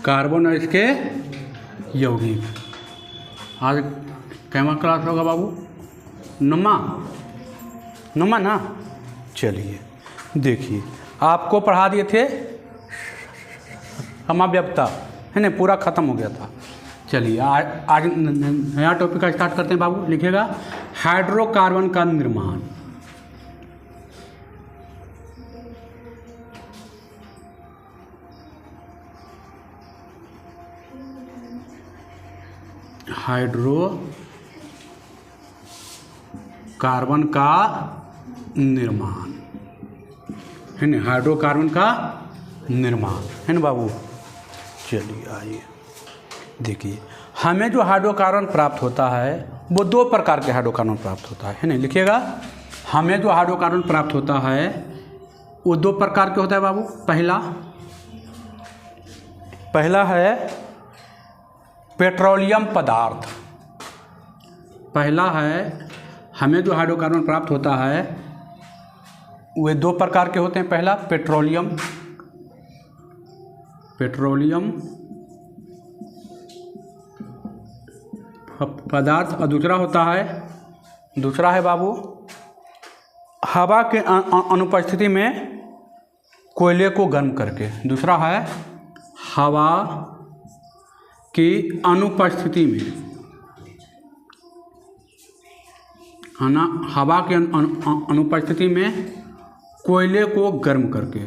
Carbon और इसके यौगिक। आज कैमा क्लास होगा बाबू? नमा ना। चलिए देखिए, आपको पढ़ा दिए थे समाव्यवस्था, है ना, पूरा ख़त्म हो गया था। चलिए आज नया टॉपिक का स्टार्ट करते हैं बाबू। लिखिएगा हाइड्रोकार्बन का निर्माण। हाइड्रोकार्बन का निर्माण, है ना, हाइड्रोकार्बन का निर्माण, है ना बाबू। चलिए आइए देखिए, हमें जो हाइड्रोकार्बन प्राप्त होता है वो दो प्रकार के हाइड्रोकार्बन प्राप्त होता है ना। लिखिएगा, हमें जो हाइड्रोकार्बन प्राप्त होता है वो दो प्रकार के होता है बाबू। पहला है पेट्रोलियम पदार्थ। पहला है, हमें जो हाइड्रोकार्बन प्राप्त होता है वे दो प्रकार के होते हैं। पहला पेट्रोलियम पदार्थ, और दूसरा है बाबू हवा के अनुपस्थिति में कोयले को गर्म करके। दूसरा है हवा की अनुपस्थिति में, है ना, हवा के अनुपस्थिति में कोयले को गर्म करके,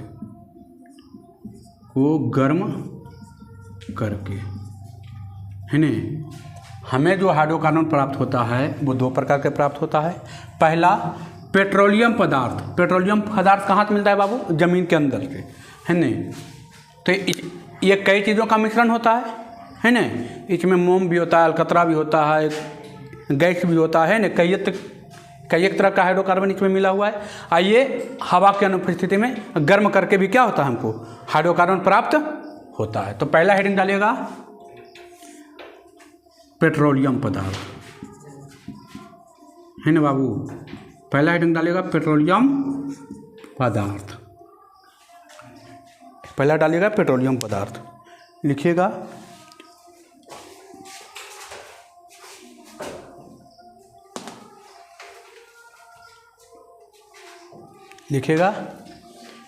है ना। हमें जो हाइड्रोकार्बन प्राप्त होता है वो दो प्रकार के प्राप्त होता है। पहला पेट्रोलियम पदार्थ कहाँ से मिलता है बाबू? ज़मीन के अंदर से, है ना। तो ये कई चीज़ों का मिश्रण होता है ना। इसमें मोम भी होता है, अलकतरा भी होता है, गैस भी होता है ना। कई एक तरह का हाइड्रोकार्बन इसमें मिला हुआ है। आइए, हवा की अनुपस्थिति में गर्म करके भी क्या होता है, हमको हाइड्रोकार्बन प्राप्त होता है। तो पहला हेडिंग डालिएगा पेट्रोलियम पदार्थ, है ना बाबू। पहला हेडिंग डालिएगा पेट्रोलियम पदार्थ। पहला डालिएगा पेट्रोलियम पदार्थ। लिखिएगा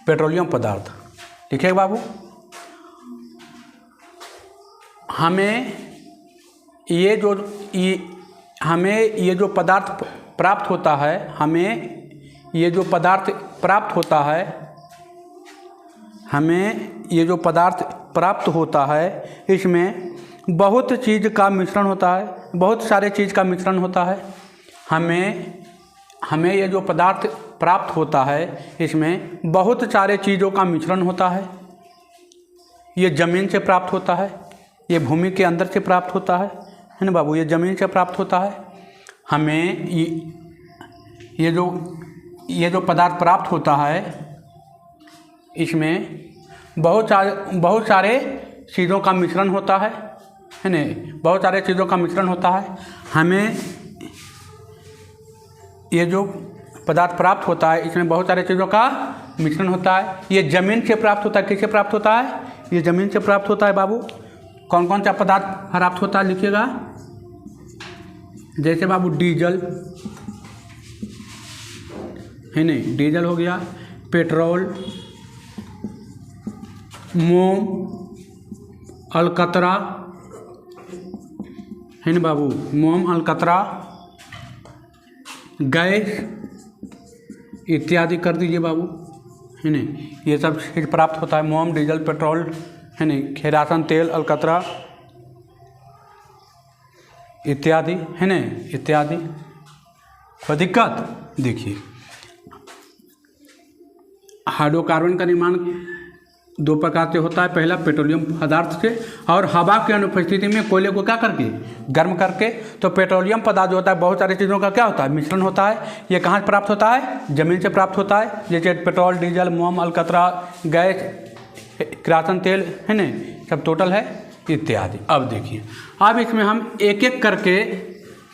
पेट्रोलियम पदार्थ। लिखिएगा बाबू, हमें ये जो पदार्थ प्राप्त होता है, इसमें बहुत चीज़ का मिश्रण होता है, बहुत सारे चीज़ का मिश्रण होता है। हमें ये जो पदार्थ प्राप्त होता है इसमें बहुत सारे चीज़ों का मिश्रण होता है। ये ज़मीन से प्राप्त होता है, ये भूमि के अंदर से प्राप्त होता है ना बाबू। ये ज़मीन से प्राप्त होता है। हमें ये जो पदार्थ प्राप्त होता है इसमें बहुत सारे चीज़ों का मिश्रण होता है ना। बहुत सारे चीज़ों का मिश्रण होता है। हमें ये जो पदार्थ प्राप्त होता है इसमें बहुत सारे चीज़ों का मिश्रण होता है। ये ज़मीन से प्राप्त होता है। किससे प्राप्त होता है? ये ज़मीन से प्राप्त होता है बाबू। कौन कौन सा पदार्थ प्राप्त होता है लिखिएगा। जैसे बाबू डीजल, है नहीं, डीजल हो गया। पेट्रोल, मोम, अलकतरा, है ना बाबू, मोम, अलकतरा, गैस इत्यादि कर दीजिए बाबू, है ना। ये सब चीज़ प्राप्त होता है। मोम, डीजल, पेट्रोल, है ना, केरासन तेल, अलकतरा इत्यादि, है ना, इत्यादि। कोई दिक्कत? देखिए, हाइड्रोकार्बन का निर्माण दो प्रकार से होता है। पहला पेट्रोलियम पदार्थ से, और हवा की अनुपस्थिति में कोयले को क्या करके गर्म करके। तो पेट्रोलियम पदार्थ जो होता है बहुत सारी चीज़ों का क्या होता है मिश्रण होता है। ये कहाँ से प्राप्त होता है? ज़मीन से प्राप्त होता है। जैसे पेट्रोल, डीजल, मोम, अलकतरा, गैस, किरासन तेल है ना, सब टोटल है इत्यादि। अब देखिए, अब इसमें हम एक एक करके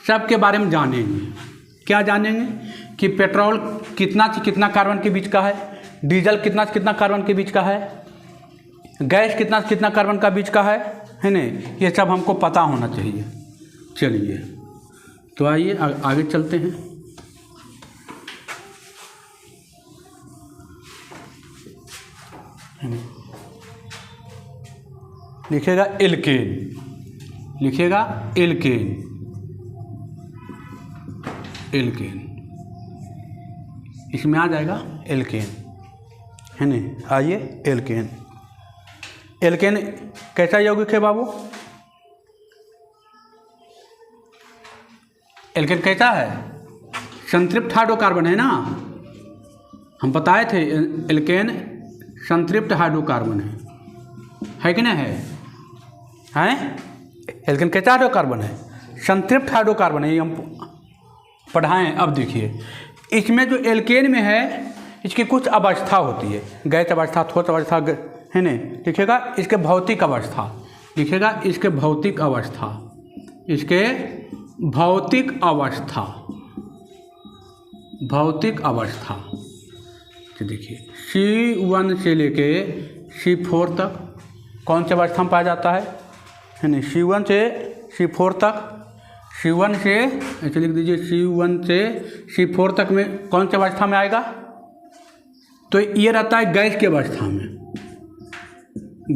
सब के बारे में जानेंगे। क्या जानेंगे? कि पेट्रोल कितना से कितना कार्बन के बीच का है, डीजल कितना से कितना कार्बन के बीच का है, गैस कितना से कितना कार्बन का बीच का है ना, ये सब हमको पता होना चाहिए। चलिए तो आइए आगे चलते हैं। लिखेगा एल्केन, लिखेगा एल्केन, एल्केन, इसमें आ जाएगा एल्केन है ना। आइए एल्केन, एल्केन कैसा यौगिक है बाबू? एल्केन कैसा है? संतृप्त हाइड्रोकार्बन है ना, हम बताए थे एल्केन संतृप्त हाइड्रोकार्बन है कि नहीं है? एल्केन कैसा हाइड्रोकार्बन है? संतृप्त हाइड्रोकार्बन है, ये हम पढ़ाएं। अब देखिए, इसमें जो एल्केन में है इसकी कुछ अवस्था होती है, गैस अवस्था, ठोस अवस्था है ना। लिखेगा इसके भौतिक अवस्था, लिखेगा इसके भौतिक अवस्था, इसके भौतिक अवस्था, भौतिक अवस्था। तो देखिए C1 से लेके C4 तक कौन सी अवस्था में पाया जाता है ना। C1 से C4 तक, C1 से ऐसे लिख दीजिए, C1 से C4 तक में कौन सी अवस्था में आएगा? तो ये रहता है गैस की अवस्था में,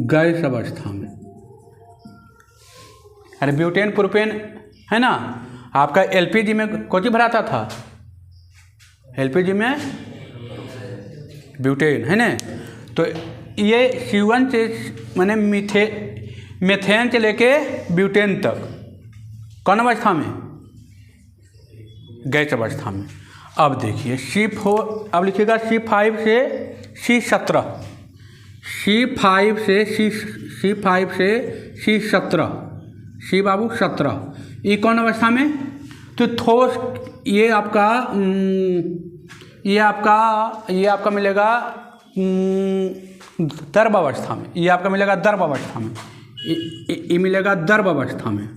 गैस अवस्था में। अरे ब्यूटेन प्रोपेन है ना, आपका एलपीजी में कौन सी भराता था? एलपीजी में ब्यूटेन है ना। तो ये C1 से माने मेथेन से लेके ब्यूटेन तक कौन अवस्था में? गैस अवस्था में। अब देखिए C4, अब लिखिएगा C5 से C17, C5 से C17, C बाबू 17, ये कौन अवस्था में? तो ठोस, ये आपका मिलेगा द्रव अवस्था में, ये आपका मिलेगा द्रव अवस्था में, ये मिलेगा द्रव अवस्था में,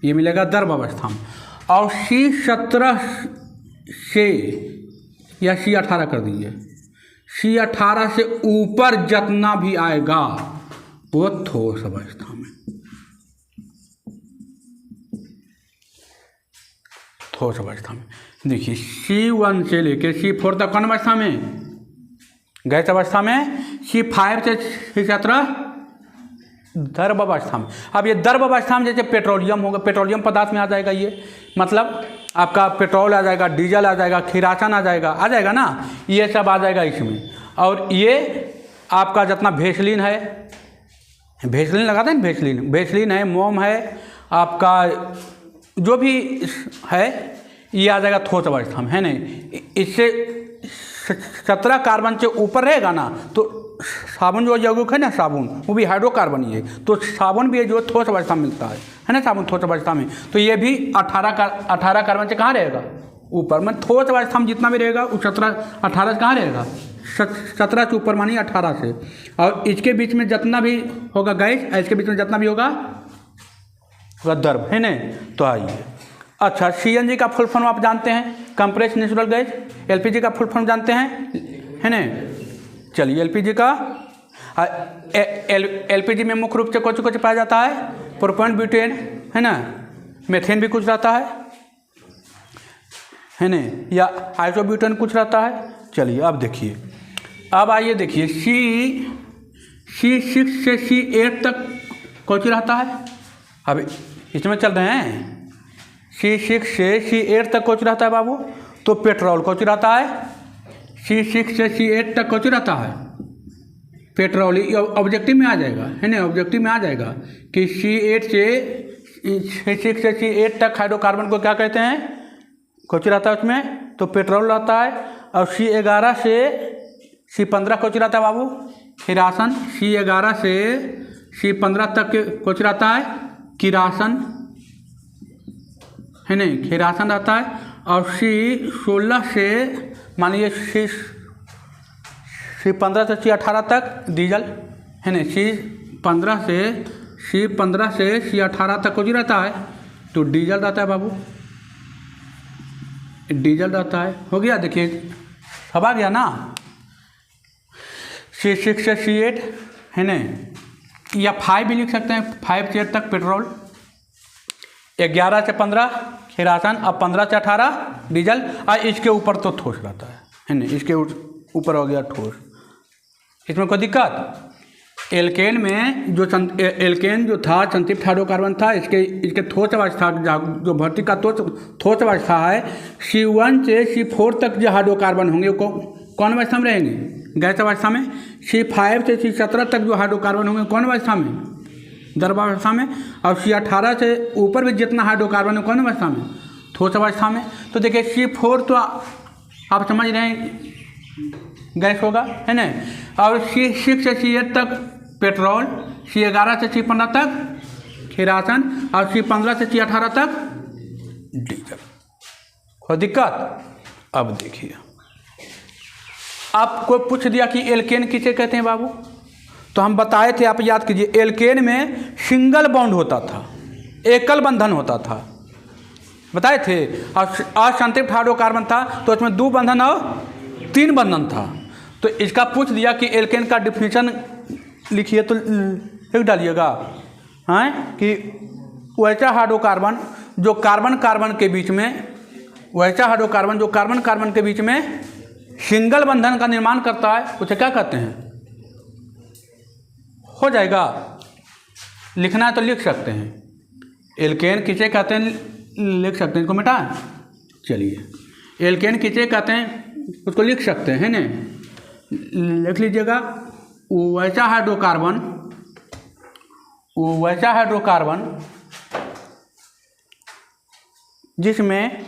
ये मिलेगा द्रव अवस्था में। और C17 से या C18 कर दीजिए, C18 से ऊपर जितना भी आएगा वो ठोस अवस्था में, ठोस अवस्था में। देखिए C1 से लेके C4 तक कौन अवस्था में? गैस अवस्था में। C5 से C17 द्रव अवस्था में। अब ये द्रव अवस्था में जैसे पेट्रोलियम होगा, पेट्रोलियम पदार्थ में आ जाएगा ये, मतलब आपका पेट्रोल आ जाएगा, डीजल आ जाएगा, किरासन आ जाएगा ना, ये सब आ जाएगा इसमें। और ये आपका जितना भेसलीन है, भेसलीन लगाते हैं ना, भेसलीन है, मोम है, आपका जो भी है ये आ जाएगा ठोस अवस्था में है नहीं। इससे 17 कार्बन से ऊपर रहेगा ना तो साबुन जो यौगिक है ना, साबुन वो भी हाइड्रोकार्बन ही है, तो साबुन भी जो ठोस अवस्था में मिलता है ना, साबुन ठोस अवस्था में। तो ये भी 18 कार्बन से कहाँ रहेगा? ऊपर। मतलब ठोस अवस्था में जितना भी रहेगा वो 18 से कहाँ रहेगा? 17 से ऊपर, मानिए 18 से। और इसके बीच में जितना भी होगा गैस, इसके बीच में जितना भी होगा द्रव है ना। तो आइए, अच्छा CNG का फुल फॉर्म आप जानते हैं, कंप्रेस्ड नेचुरल गैस। LPG का फुल फॉर्म जानते हैं है ना। चलिए LPG का, LPG में मुख्य रूप से कुछ पाया जाता है? प्रोपेन, ब्यूटेन है ना, मेथेन भी कुछ रहता है ना, या आइसोब्यूटेन कुछ रहता है। चलिए अब देखिए, अब आइए देखिए C6 से C8 तक कौन रहता है? अब इसमें चल रहे हैं C6 से C8 तक कौन रहता है बाबू? तो पेट्रोल कौन रहता है? C6 से C8 तक कौन रहता है? पेट्रोल। ऑब्जेक्टिव में आ जाएगा है ना, ऑब्जेक्टिव में आ जाएगा कि C6 से C8 तक हाइड्रोकार्बन को क्या कहते हैं? कौन रहता है उसमें? तो पेट्रोल रहता है। और C11 से C15 कौच रहता है बाबू किरासन, C11 से C15 तक कौच रहता है किरासन, है नहीं, किरासन रहता है। और C16 से मानिए C15 से C18 तक डीजल, है नहीं, C15 से C18 तक कौच रहता है तो डीजल रहता है बाबू, डीजल रहता है। हो गया, देखिए सब आ गया ना। C6 से C8, है ना, या 5 भी लिख सकते हैं, 5 से 8 तक पेट्रोल, 11 से 15 किरासन, अब 15 से 18 डीजल, और इसके ऊपर तो ठोस रहता है ना, इसके ऊपर हो गया ठोस। इसमें कोई दिक्कत? एल्केन में जो एल्केन जो था संतृप्त हाइड्रोकार्बन था, इसके ठोस अवस्था जो भौतिक का ठोस अवस्था है, C1 से C4 तक जो हाइड्रोकार्बन होंगे वो कौन अवस्था में रहेंगे? गैस अवस्था में। C5 से C17 तक जो हाइड्रोकार्बन होंगे कौन अवस्था में? द्रवावस्था में। और C18 से ऊपर भी जितना हाइड्रोकार्बन है कौन अवस्था में? ठोस अवस्था में। तो देखिए C4 तो आप समझ रहे हैं गैस होगा, है ना। और C6 से C8 तक पेट्रोल, C11 से C15 तक किरासन, और C15 से C18 तक डीजल। कोई दिक्कत? अब देखिए, आपको पूछ दिया कि एल्केन किसे कहते हैं बाबू, तो हम बताए थे, आप याद कीजिए, एल्केन में सिंगल बॉन्ड होता था, एकल बंधन होता था, बताए थे। और असंतृप्त हाइड्रोकार्बन था तो इसमें 2 बंधन और 3 बंधन था। तो इसका पूछ दिया कि एल्केन का डिफिनीशन लिखिए, तो लिख डालिएगा, हैं, कि वैसा हाइड्रोकार्बन जो कार्बन कार्बन के बीच में, वैसा हाइड्रोकार्बन जो कार्बन कार्बन के बीच में सिंगल बंधन का निर्माण करता है, उसे क्या कहते हैं? हो जाएगा, लिखना है तो लिख सकते हैं। एल्केन किसे कहते हैं लिख सकते हैं, इसको मिटाएं। चलिए, एल्केन किसे कहते हैं उसको लिख सकते हैं, है ना, लिख लीजिएगा। वैसा हाइड्रोकार्बन जिसमें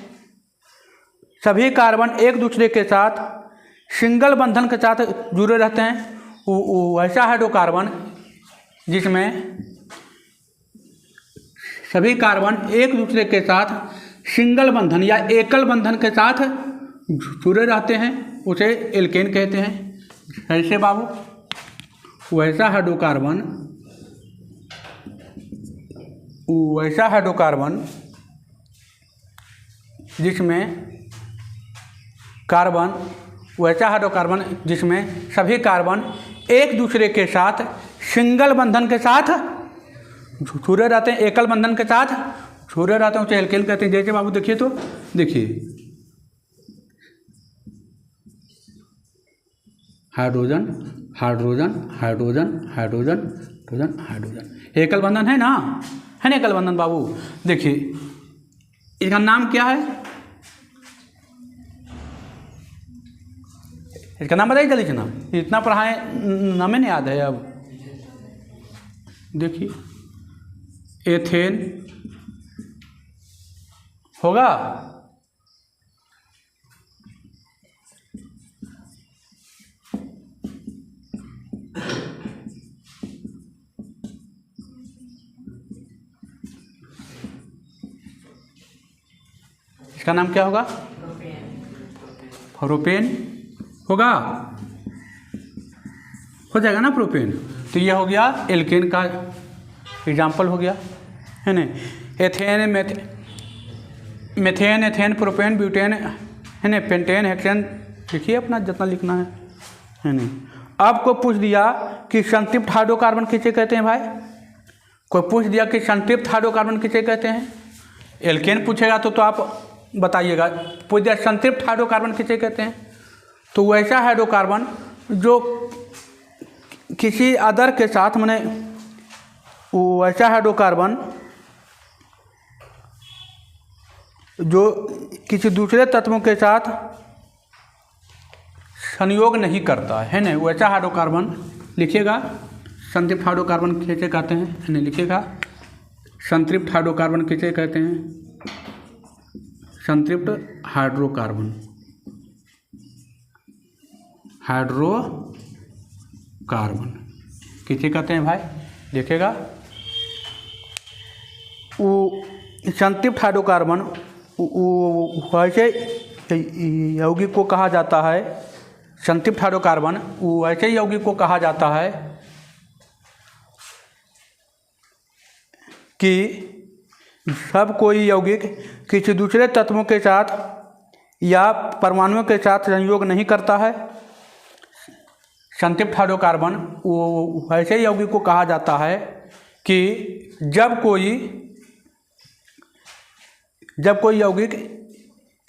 सभी कार्बन एक दूसरे के साथ सिंगल बंधन के साथ जुड़े रहते हैं, वैसा हाइड्रोकार्बन जिसमें सभी कार्बन एक दूसरे के साथ सिंगल बंधन या एकल बंधन के साथ जुड़े रहते हैं, उसे एल्केन कहते हैं। ऐसे बाबू, वैसा हाइड्रोकार्बन जिसमें सभी कार्बन एक दूसरे के साथ सिंगल बंधन के साथ जुड़े रहते हैं, एकल बंधन के साथ जुड़े रहते हैं, उसे एल्केन कहते हैं। जैसे बाबू देखिए, तो देखिए, hydrogen hydrogen hydrogen hydrogen hydrogen hydrogen, एकल बंधन है ना, है ना, एकल बंधन बाबू। देखिए, इसका नाम क्या है? इसका नाम बताइए जल्दी से, नाम इतना पढ़ाए, नाम नहीं याद है। अब देखिए, एथेन होगा, इसका नाम क्या होगा? प्रोपेन होगा, हो जाएगा ना प्रोपेन। तो ये हो गया एल्केन का एग्जाम्पल हो गया, है ना। Ethane, methane, ethane, propane, butane, है ना, पेंटेन, हेक्सेन, लिखिए अपना जितना लिखना है ना। आपको पूछ दिया कि संतृप्त हाइड्रोकार्बन किसे कहते हैं भाई, कोई पूछ दिया कि संतृप्त हाइड्रोकार्बन किसे कहते हैं, एल्केन पूछेगा तो आप बताइएगा। पूछ दिया संतृप्त हाइड्रोकार्बन किसे कहते हैं, तो वैसा हाइड्रोकार्बन जो किसी अदर के साथ, माने वैसा हाइड्रोकार्बन जो किसी दूसरे तत्वों के साथ संयोग नहीं करता है ना, वैसा हाइड्रोकार्बन लिखिएगा। संतृप्त हाइड्रोकार्बन किसे कहते हैं, नहीं लिखिएगा, संतृप्त हाइड्रोकार्बन किसे कहते हैं? संतृप्त हाइड्रोकार्बन, हाइड्रोकार्बन किसे कहते हैं भाई? देखिएगा, वो संतृप्त हाइड्रोकार्बन वैसे यौगिक को कहा जाता है, संतृप्त हाइड्रोकार्बन वो ऐसे यौगिक को कहा जाता है कि सब कोई यौगिक किसी दूसरे तत्वों के साथ या परमाणुओं के साथ संयोग नहीं करता है। संतृप्त हाइड्रोकार्बन वो ऐसे यौगिक को कहा जाता है कि जब कोई यौगिक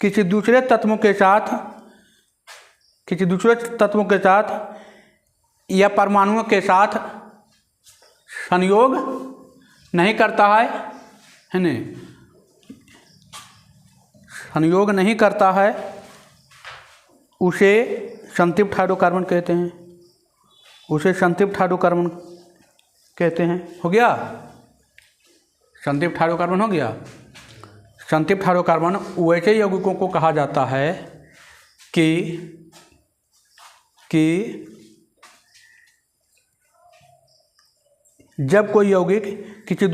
किसी दूसरे तत्वों के साथ या परमाणुओं के साथ संयोग नहीं करता है नहीं, संयोग नहीं करता है, उसे संतृप्त हाइड्रोकार्बन कहते हैं, उसे संतृप्त हाइड्रोकार्बन कहते हैं। हो गया, संतृप्त हाइड्रोकार्बन हो गया। संतृप्त हाइड्रोकार्बन वैसे यौगिकों को कहा जाता है कि जब कोई यौगिक किसी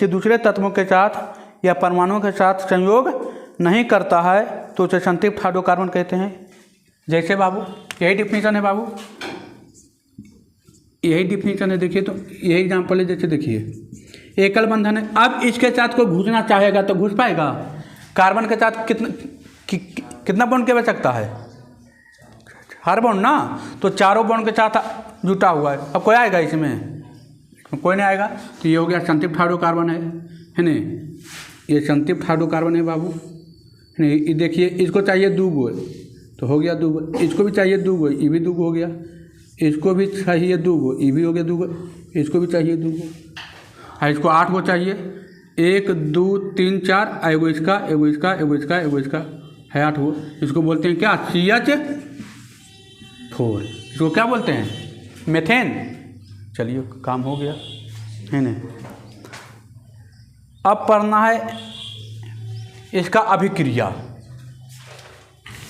दूसरे तत्वों के साथ या परमाणुओं के साथ संयोग नहीं करता है तो उसे संतृप्त हाइड्रोकार्बन कहते हैं। जैसे बाबू यही डिफिनीशन है बाबू, यही डिफिनीशन है। देखिए तो यही एग्जाम्पल है, जैसे देखिए एकल बंधन है। अब इसके साथ कोई घुसना चाहेगा तो घुस पाएगा? कार्बन के साथ कितना बॉन्ड के बच सकता है? हर बॉन्ड ना, तो चारों बॉन्ड के साथ जुटा हुआ है। अब कोई आएगा इसमें? कोई नहीं आएगा। तो ये हो गया संतृप्त हाइड्रोकार्बन है नहीं, ये संतृप्त हाइड्रोकार्बन है बाबू नहीं। देखिए इसको चाहिए 2 गो तो हो गया 2 गो, इसको भी चाहिए 2 गो, ये भी 2 गो हो गया, इसको भी चाहिए 2 गो, ये भी हो गया 2 गो, इसको भी चाहिए 2 गो, और इसको 8 गो चाहिए। 1 2 3 4, एगो इसका एगो इसका एगो इसका एगो इसका है 8 गो। इसको बोलते हैं क्या? CH4। इसको क्या बोलते हैं? मेथेन। चलिए काम हो गया है नहीं। अब पढ़ना है इसका अभिक्रिया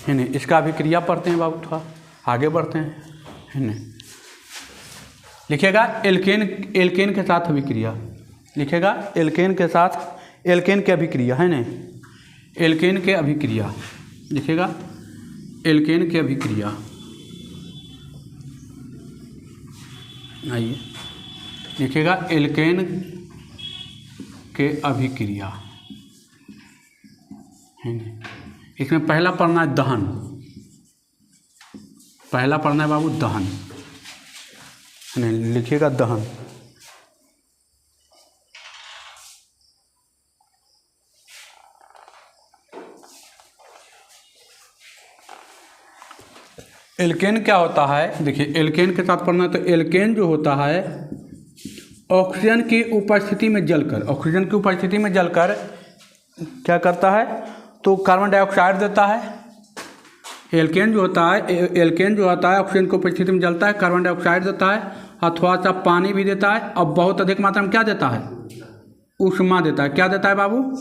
है नहीं, इसका अभिक्रिया पढ़ते हैं बाबू, थोड़ा आगे बढ़ते हैं है नहीं। लिखेगा एल्केन के साथ अभिक्रिया, लिखेगा एल्केन के साथ, एल्केन की अभिक्रिया है नहीं, एल्केन के अभिक्रिया लिखेगा, एल्केन की अभिक्रिया। आइए लिखेगा एल्केन के अभिक्रिया है नहीं। इसमें पहला पढ़ना है दहन, पहला पढ़ना है बाबू दहन है नहीं, लिखिएगा दहन। एल्केन क्या होता है? देखिए एल्केन के साथ पढ़ना है तो एल्केन जो होता है ऑक्सीजन की उपस्थिति में जलकर, ऑक्सीजन की उपस्थिति में जलकर क्या करता है? तो कार्बन डाइऑक्साइड देता है। एल्केन जो होता है, एल्केन जो होता है ऑक्सीजन की उपस्थिति में जलता है, कार्बन डाइऑक्साइड देता है और थोड़ा सा पानी भी देता है और बहुत अधिक मात्रा में क्या देता है? ऊष्मा देता है। क्या देता है बाबू?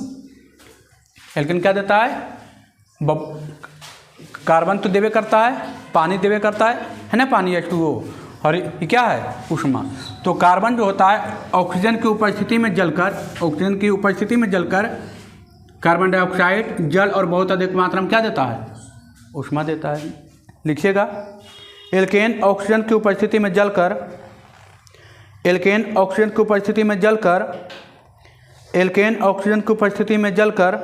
एल्केन क्या देता है? कार्बन तो देवे करता है, पानी देवे करता है ना, पानी H2O, और ये क्या है? ऊष्मा। तो कार्बन जो होता है ऑक्सीजन की उपस्थिति में जलकर, ऑक्सीजन की उपस्थिति में जलकर कार्बन डाइऑक्साइड, जल और बहुत अधिक मात्रा में क्या देता है? ऊष्मा देता है। लिखिएगा एल्केन ऑक्सीजन की उपस्थिति में जलकर, एल्केन ऑक्सीजन की उपस्थिति में जलकर, एल्केन ऑक्सीजन की उपस्थिति में जलकर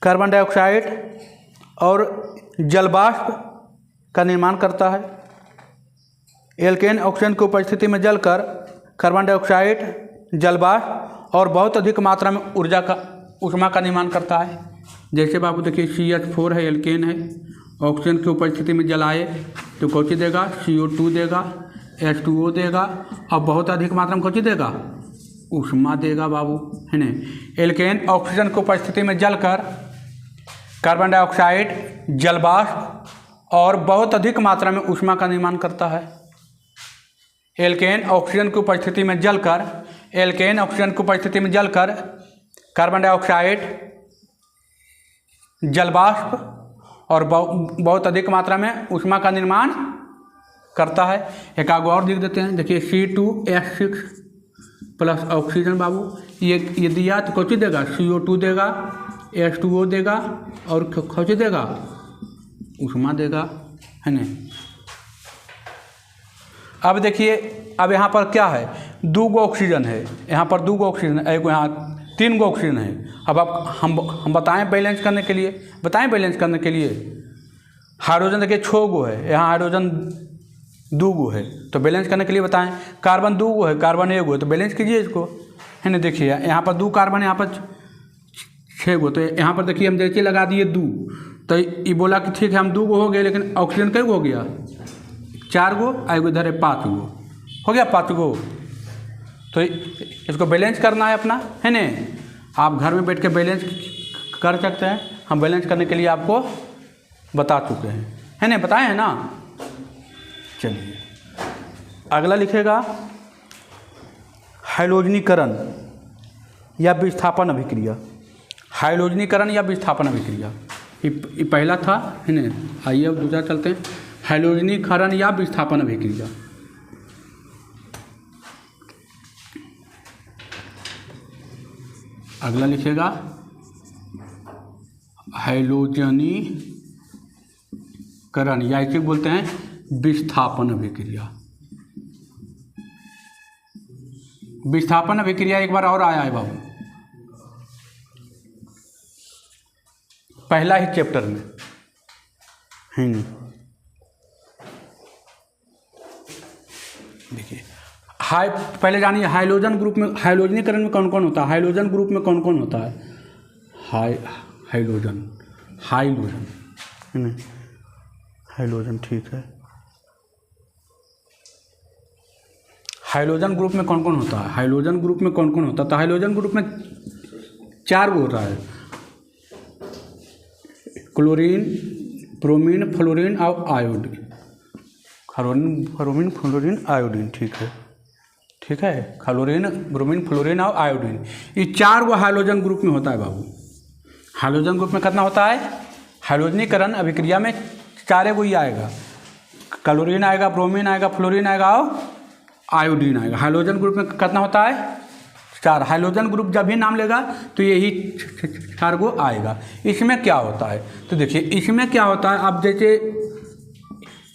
कार्बन डाइऑक्साइड और जलवाष्प का निर्माण करता है। एल्केन ऑक्सीजन की उपस्थिति में जलकर कार्बन डाइऑक्साइड, जलवाष्प और बहुत अधिक मात्रा में ऊष्मा का निर्माण करता है। जैसे बाबू देखिए CH4 है, एल्केन है, ऑक्सीजन की उपस्थिति में जलाए तो कौन देगा? CO2 देगा, H2O देगा और बहुत अधिक मात्रा में कौन देगा? ऊष्मा देगा बाबू है नहीं। एल्केन ऑक्सीजन की उपस्थिति में जलकर कार्बन डाइऑक्साइड, जलवाष्प और बहुत अधिक मात्रा में ऊष्मा का निर्माण करता है। एल्केन ऑक्सीजन की उपस्थिति में जलकर, एल्केन ऑक्सीजन की उपस्थिति में जलकर कार्बन डाइऑक्साइड, जलवाष्प और बहुत अधिक मात्रा में ऊष्मा का निर्माण करता है। एक आगे और लिख देते हैं, देखिए C2H6 प्लस ऑक्सीजन बाबू, ये दिया तो कौन सी देगा, CO2 देगा, H2O देगा और कौन सी देगा, ऊष्मा देगा, है ना। अब देखिए, अब यहाँ पर क्या है, 2 गो ऑक्सीजन है, यहाँ पर 2 गो ऑक्सीजन है, एक यहाँ 3 गो ऑक्सीजन है। अब हम बताएं बैलेंस करने के लिए, बैलेंस करने के लिए हाइड्रोजन देखिए 6 गो है, यहाँ हाइड्रोजन 2 गो है, तो बैलेंस करने के लिए बताएं। कार्बन 2 गो है, कार्बन 1 गो है, तो बैलेंस कीजिए इसको, है ना। देखिए यहाँ पर 2 कार्बन, यहाँ पर 6 गो, तो यहाँ पर देखिए हम देखिए लगा दिए 2, तो ये बोला कि ठीक है हम 2 गो हो गए, लेकिन ऑक्सीजन कई गो हो गया, 4 गो, आएगो इधर है 5 गो, हो गया 5 गो। तो इसको बैलेंस करना है अपना, है ना। आप घर में बैठ के बैलेंस कर सकते हैं, हम बैलेंस करने के लिए आपको बता चुके हैं, है ना, बताए हैं ना। चलिए अगला लिखेगा हाइड्रोजनीकरण या विस्थापन अभिक्रिया। हाइड्रोजनीकरण या विस्थापन अभिक्रिया, ये पहला था, है ना। आइए अब दूसरा चलते हैं, हाइड्रोजनीकरण या विस्थापन अभिक्रिया। अगला लिखेगा हाइड्रोजनीकरण या इसे बोलते हैं विस्थापन अभिक्रिया। विस्थापन अभिक्रिया एक बार और आया है बाबू, पहला ही चैप्टर में, है ना। देखिए पहले जानिए हाइड्रोजन ग्रुप में, हाइड्रोजनीकरण में कौन कौन होता है, हाइड्रोजन ग्रुप में कौन कौन होता है, हाइड्रोजन, है ना, हाइड्रोजन, ठीक है। हाइड्रोजन ग्रुप में कौन कौन होता है, हाइड्रोजन ग्रुप में कौन कौन होता है, तो हाइड्रोजन ग्रुप में 4 गो होता है, क्लोरीन, ब्रोमीन, फ्लोरीन और आयोडीन। ब्रोमीन, फ्लोरीन, आयोडीन, ठीक है, ठीक है। क्लोरीन, ब्रोमीन, फ्लोरीन और आयोडीन, ये 4 गो हाइड्रोजन ग्रुप में होता है बाबू। हाइड्रोजन ग्रुप में कितना होता है, हाइड्रोजनीकरण अभिक्रिया में 4 गो ही आएगा, क्लोरीन आएगा, ब्रोमीन आएगा, फ्लोरीन आएगा और आयोडीन आएगा। हाइड्रोजन ग्रुप में कितना होता है, 4। हाइड्रोजन ग्रुप जब भी नाम लेगा तो यही 4 गो आएगा। इसमें क्या होता है, तो देखिए इसमें क्या होता है, आप जैसे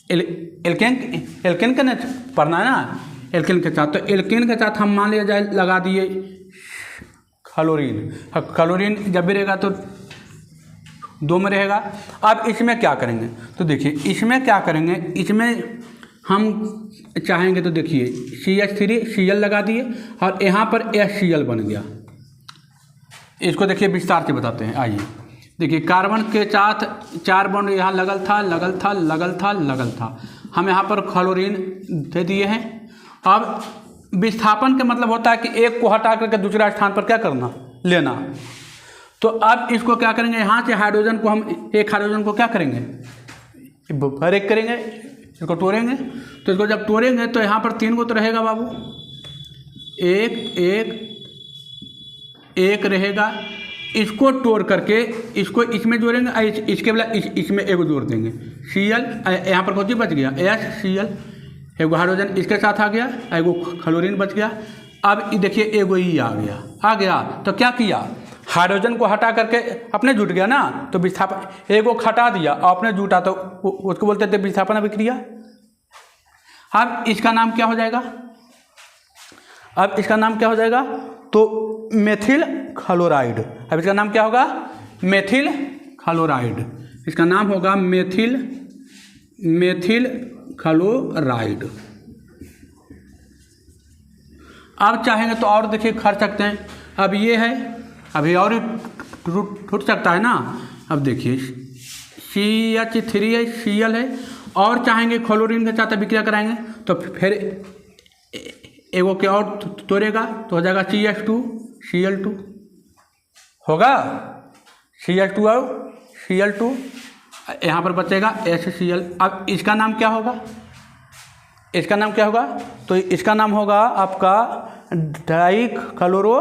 एल्केन का पढ़ना है ना, एल्केन के साथ, तो एल्केन के साथ हम मान लिया जाए लगा दिए क्लोरीन। क्लोरीन जब भी रहेगा तो 2 में रहेगा। अब इसमें क्या करेंगे, तो देखिए इसमें क्या करेंगे, इसमें हम चाहेंगे तो देखिए CH3 Cl लगा दिए और यहाँ पर HCl बन गया। इसको देखिए विस्तार से बताते हैं, आइए देखिए कार्बन के साथ 4 बॉन्ड यहाँ लगल था, हम यहाँ पर क्लोरीन दे दिए हैं। अब विस्थापन का मतलब होता है कि एक को हटा करके दूसरा स्थान पर क्या करना, लेना। तो अब इसको क्या करेंगे, यहाँ से हाइड्रोजन को हम, एक हाइड्रोजन को क्या करेंगे, ब्रेक करेंगे, इसको तोड़ेंगे। तो इसको जब तोड़ेंगे तो यहाँ पर 3 गो तो रहेगा बाबू, एक रहेगा। इसको तोड़ करके इसको इसमें जोड़ेंगे, इसके बदले इसमें एक जोड़ देंगे, Cl। यहाँ पर कौन सी बच गया, HCl, एगो हाइड्रोजन इसके साथ आ गया, एगो क्लोरीन बच गया। अब देखिए एगो ही आ गया, तो क्या किया, हाइड्रोजन को हटा करके अपने जुट गया ना, तो विस्थापन, एगो हटा दिया और अपने जुटा, तो उसको बोलते थे विस्थापन अभिक्रिया। अब इसका नाम क्या हो जाएगा, तो मेथिल क्लोराइड। अब इसका नाम क्या होगा, मेथिल क्लोराइड, इसका नाम होगा मेथिल क्लोराइड। अब चाहेंगे तो और देखिए कर सकते हैं। अब ये है, अभी और टूट सकता है ना। अब देखिए CH3 है, Cl है, और चाहेंगे क्लोरीन के साथ अभिक्रिया कराएंगे तो फिर एगो के और तोड़ेगा तो हो जाएगा CH2 Cl2, होगा CH2 और Cl2, यहाँ पर बचेगा HCl। अब इसका नाम क्या होगा, तो इसका नाम होगा आपका डाइक्लोरो,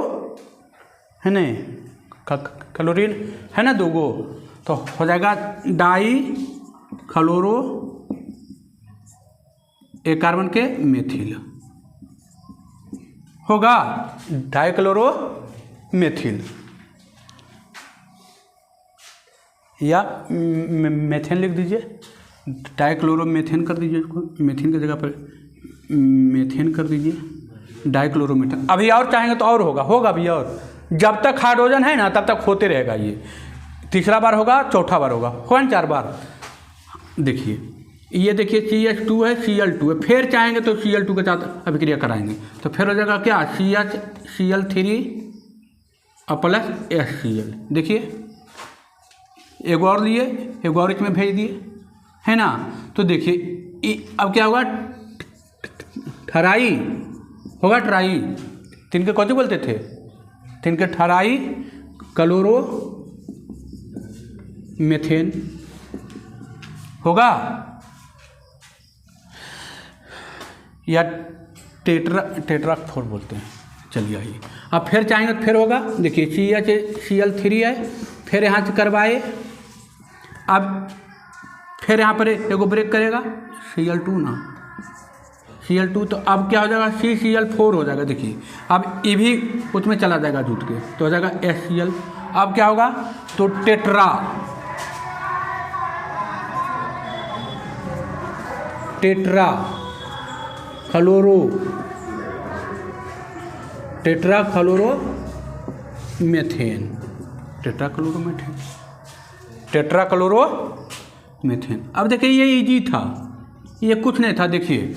है ना, क्लोरीन है ना 2 गो, तो हो जाएगा डाई क्लोरो एक कार्बन के मेथिल होगा, डाई क्लोरो मेथिल या मेथेन लिख दीजिए, डाइक्लोरोमेथेन कर दीजिए इसको, मेथिन की जगह पर मेथेन कर दीजिए, डाइक्लोरोमेथेन। अभी और चाहेंगे तो और होगा भी, और जब तक हाइड्रोजन है ना तब तक होते रहेगा। ये तीसरा बार होगा, चौथा बार होगा 4 बार। देखिए ये देखिए CH2 है, Cl2 है, फिर चाहेंगे तो Cl2 के साथ अभिक्रिया कराएंगे तो फिर हो जाएगा क्या, CH Cl3 + HCl। देखिए एक और लिए, एक और इसमें भेज दिए, है ना। तो देखिए अब क्या होगा, ठराई होगा, ट्राई, तिनके कौन बोलते थे, तिनके ठराई क्लोरो मेथेन होगा, या टेट्राफोर बोलते हैं। चलिए आइए अब फिर चाहेंगे तो फिर होगा। देखिए CH Cl3 है, फिर यहाँ से करवाए, अब फिर यहाँ पर एगो ब्रेक करेगा Cl2 ना, Cl2, तो अब क्या हो जाएगा, CCl4 हो जाएगा। देखिए अब ये भी उसमें चला जाएगा जुट के, तो हो जाएगा HCl। अब क्या होगा, तो टेट्रा टेट्राक्लोरोमेथेन। अब देखिए ये इजी था, ये कुछ नहीं था। देखिए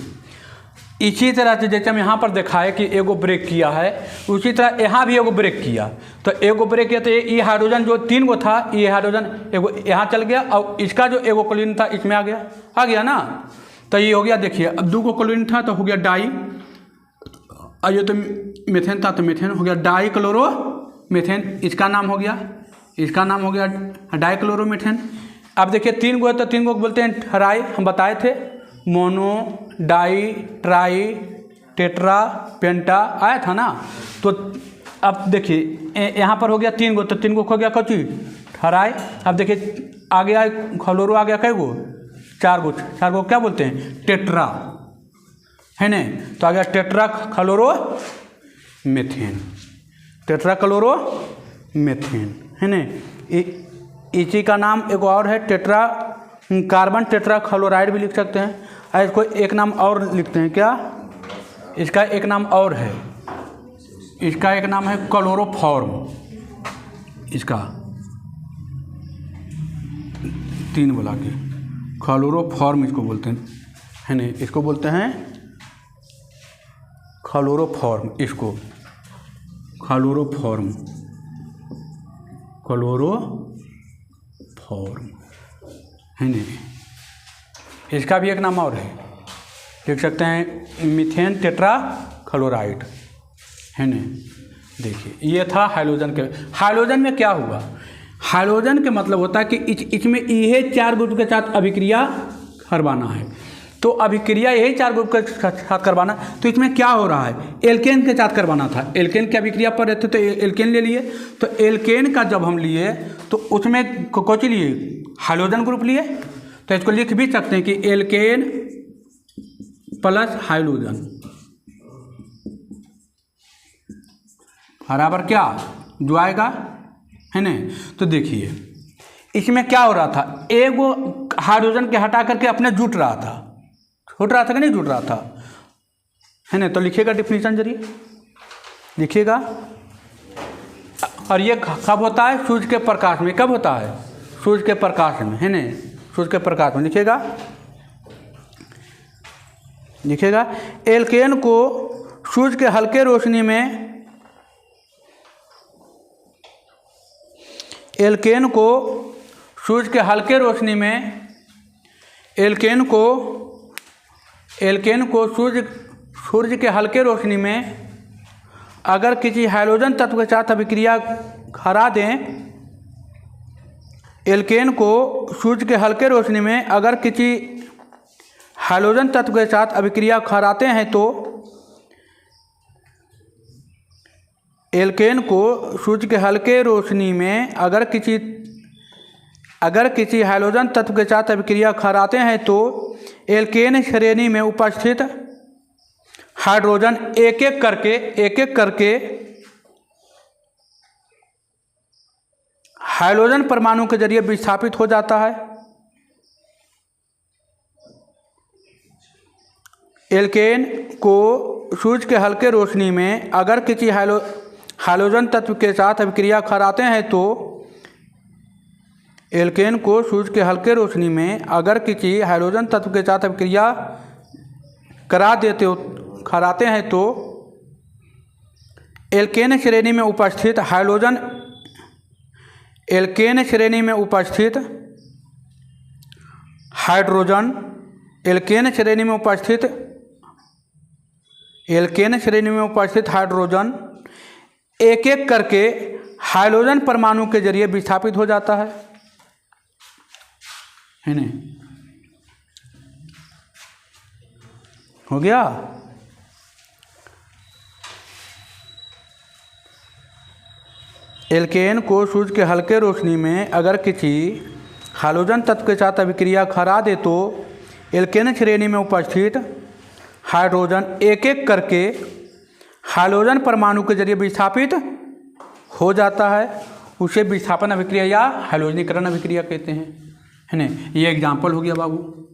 इसी तरह से जैसे हम यहाँ पर देखा है कि एगो ब्रेक किया है, उसी तरह यहाँ भी एगो ब्रेक किया। तो एगो ब्रेक किया तो ये हाइड्रोजन जो 3 गो था, ये हाइड्रोजन एगो यहाँ चल गया, और इसका जो एगो क्लोरीन था इसमें आ गया ना। तो ये हो गया। देखिए अब 2 गो क्लोरीन था तो हो गया डाई, और ये तो मेथेन था तो मेथेन हो गया, डाई क्लोरो मेथेन, इसका नाम हो गया डाइक्लोरोमेथेन। अब देखिए 3 गो है तो 3 गो बोलते हैं ठराई, हम बताए थे, मोनो, डाई, ट्राई, टेट्रा, पेंटा आया था ना। तो अब देखिए यहाँ पर हो गया 3 गो, तो 3 गो हो गया कौची, ठराई। अब देखिए आ गया क्लोरो, आ गया कै गो, 4 गो क्या बोलते हैं, टेट्रा, है ना। तो आ गया टेट्राक्लोरोमेथेन, है ना। इसी का नाम एक और है कार्बन टेट्राक्लोराइड भी लिख सकते हैं। और इसको एक नाम और लिखते हैं, क्या, इसका एक नाम और है, इसका एक नाम है क्लोरोफॉर्म। इसका 3 बोला के क्लोरोफॉर्म इसको बोलते हैं, है ना। इसको बोलते हैं क्लोरोफॉर्म, इसको क्लोरोफॉर्म है ना। इसका भी एक नाम और है, लिख सकते हैं मीथेन टेट्राक्लोराइड, है ना। देखिए ये था हाइड्रोजन में क्या हुआ, हाइड्रोजन के मतलब होता है कि इसमें यही 4 ग्रुप के साथ अभिक्रिया करवाना है। तो अभिक्रिया यही 4 ग्रुप के साथ करवाना, तो इसमें क्या हो रहा है, एल्केन के साथ करवाना था। एल्केन की अभिक्रिया पर रहते तो एल्केन ले लिए, तो एल्केन का जब हम लिए तो उसमें कौन लिए, हाइड्रोजन ग्रुप लिए। तो इसको लिख भी सकते हैं कि एल्केन + हाइड्रोजन बराबर क्या जो आएगा, है ना। तो देखिए इसमें क्या हो रहा था, एगो हाइड्रोजन के हटा करके अपने जुट रहा था कि नहीं जुट रहा था, है ना। तो लिखिएगा डिफिनीशन जरिए, लिखिएगा। और ये कब होता है, सूर्य के प्रकाश में। कब होता है, सूर्य के प्रकाश में, है ना, सूर्य के प्रकाश में। लिखिएगा एल्केन को सूर्य के हल्के रोशनी में, एल्केन को सूर्य के हल्के रोशनी में, एल्केन को सूर्य के हल्के रोशनी में अगर किसी हाइड्रोजन तत्व के साथ अभिक्रिया करा दें, एल्केन को सूर्य के हल्के रोशनी में अगर किसी हाइड्रोजन तत्व के साथ अभिक्रिया कराते हैं तो एल्केन को सूर्य के हल्के रोशनी में अगर किसी अगर किसी हैलोजन तत्व के साथ अभिक्रिया कराते हैं तो एल्केन श्रेणी में उपस्थित हाइड्रोजन एक एक करके हाइड्रोजन परमाणु के जरिए विस्थापित हो जाता है। एल्केन को सूर्य के हल्के रोशनी में अगर किसी हाइड्रोजन तत्व के साथ अभिक्रिया कराते हैं तो एल्केन को सूर्य के हल्के रोशनी में अगर किसी हाइड्रोजन तत्व के साथ अभिक्रिया कराते हैं तो एल्केन श्रेणी में उपस्थित हाइड्रोजन एल्केन श्रेणी में उपस्थित हाइड्रोजन एक एक करके हाइड्रोजन परमाणु के जरिए विस्थापित हो जाता है नहीं? हो गया। एल्केन को सूर्य के हल्के रोशनी में अगर किसी हाइड्रोजन तत्व के साथ अभिक्रिया करा दे तो एल्केन श्रेणी में उपस्थित हाइड्रोजन एक एक करके हाइड्रोजन परमाणु के जरिए विस्थापित हो जाता है। उसे विस्थापन अभिक्रिया या हाइड्रोजनीकरण अभिक्रिया कहते हैं, है ना। ये एग्जाम्पल हो गया बाबू,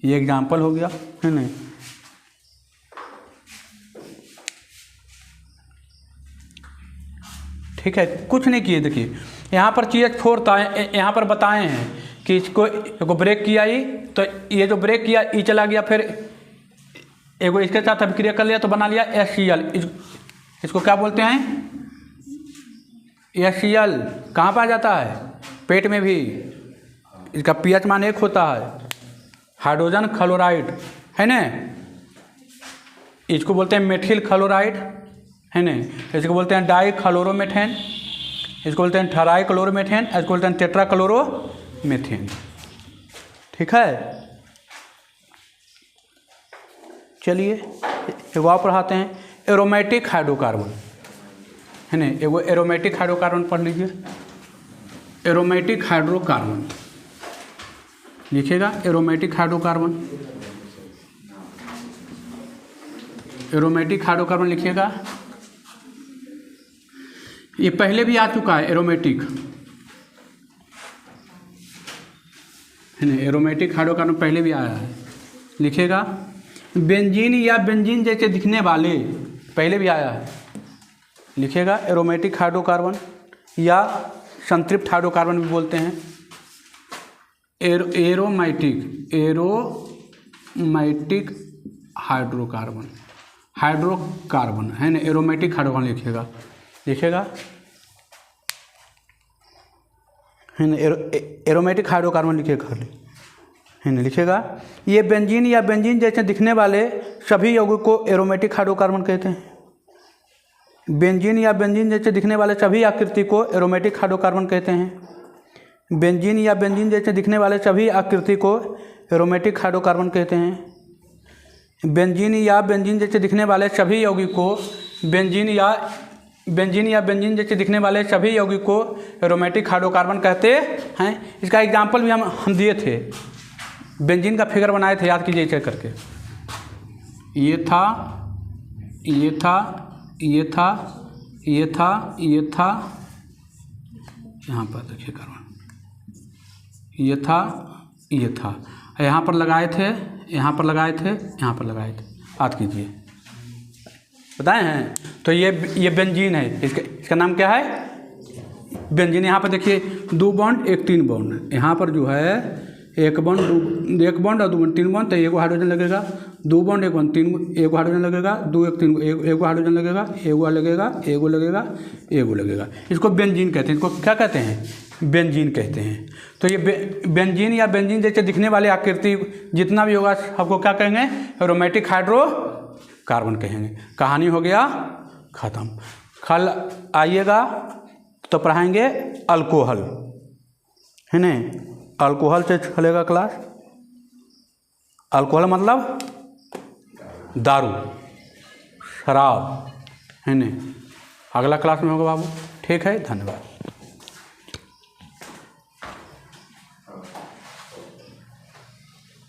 ये एग्जाम्पल हो गया, है ना। ठीक है, कुछ नहीं किए। देखिए यहाँ पर चीज़ छोड़ता है, यहाँ पर बताए हैं कि इसको ब्रेक किया ही तो ये जो ब्रेक किया ये चला गया, फिर एगो इसके साथ अभिक्रिया कर लिया तो बना लिया HCl। इसको क्या बोलते हैं? HCl। कहाँ पाया जाता है? पेट में भी। इसका pH मान 1 होता है। हाइड्रोजन क्लोराइड, है ना। इसको बोलते हैं मेथिल क्लोराइड, है ना। इसको बोलते हैं डाइक्लोरोमेथेन, इसको बोलते हैं ट्राइक्लोरोमेथेन, इसको बोलते हैं टेट्राक्लोरोमेथेन। ठीक है, चलिए एक और पढ़ाते हैं, एरोमेटिक हाइड्रोकार्बन, है ना। एगो एरोमेटिक हाइड्रोकार्बन पढ़ लीजिए। एरोमेटिक हाइड्रोकार्बन लिखिएगा, एरोमेटिक हाइड्रोकार्बन, एरोमेटिक हाइड्रोकार्बन लिखिएगा। ये पहले भी आ चुका है एरोमेटिक, है ना। एरोमेटिक हाइड्रोकार्बन पहले भी आया है, लिखिएगा। बेंजीन या बेंजीन जैसे दिखने वाले, पहले भी आया है, लिखिएगा। एरोमेटिक हाइड्रोकार्बन या संतृप्त हाइड्रोकार्बन भी बोलते हैं। एरोमेटिक हाइड्रोकार्बन, हाइड्रोकार्बन, है ना। एरोमेटिक हाइड्रोकार्बन लिखिएगा, है ना। एरोमेटिक हाइड्रोकार्बन लिखिएगा, है ना, लिखिएगा। ये बेंजीन या बेंजीन जैसे दिखने वाले सभी यौगिक को एरोमेटिक हाइड्रोकार्बन कहते हैं। बेंजीन या बेंजीन जैसे दिखने वाले सभी आकृति को एरोमेटिक हाइड्रोकार्बन कहते हैं। बेंजीन या बेंजीन जैसे दिखने वाले सभी आकृति को एरोमेटिक हाइड्रोकार्बन कहते हैं। बेंजीन या बेंजीन जैसे दिखने वाले सभी यौगिक को बेंजीन या बेंजीन जैसे दिखने वाले सभी यौगिक को एरोमेटिक हाइड्रोकार्बन कहते हैं। इसका एग्जाम्पल भी हम दिए थे, बेंजीन का फिगर बनाए थे, याद कीजिए इसे करके। ये था, ये था, ये था, ये था, ये था, यहाँ पर देखिए कार्बन, ये था, ये था, यहाँ पर लगाए थे, यहाँ पर लगाए थे, यहाँ पर लगाए थे, याद कीजिए, बताए हैं। तो ये बेंजीन है, इसका नाम क्या है? बेंजीन। यहाँ पर देखिए 2 बॉन्ड 1 3 बॉन्ड, यहाँ पर जो है 1 बॉन्ड और 2 बॉन्ड 3 बॉन्ड, तो 1 हाइड्रोजन लगेगा। 2 बॉन्ड 1 बॉन्ड 3, 1 हाइड्रोजन लगेगा। 2 1 3, 1 हाइड्रोजन लगेगा, 1 लगेगा, 1 लगेगा, 1 लगेगा। इसको बेंजीन कहते हैं। इसको क्या कहते हैं? बेंजीन कहते हैं। तो ये बेंजीन या बेंजीन जैसे दिखने वाले आकृति जितना भी होगा सबको क्या कहेंगे? एरोमेटिक हाइड्रोकार्बन कहेंगे। कहानी हो गया ख़त्म। कल आइएगा तो पढ़ाएंगे अल्कोहल, है ना। अल्कोहल से चलेगा क्लास। अल्कोहल मतलब दारू, शराब, है ना। अगला क्लास में होगा बाबू। ठीक है, धन्यवाद।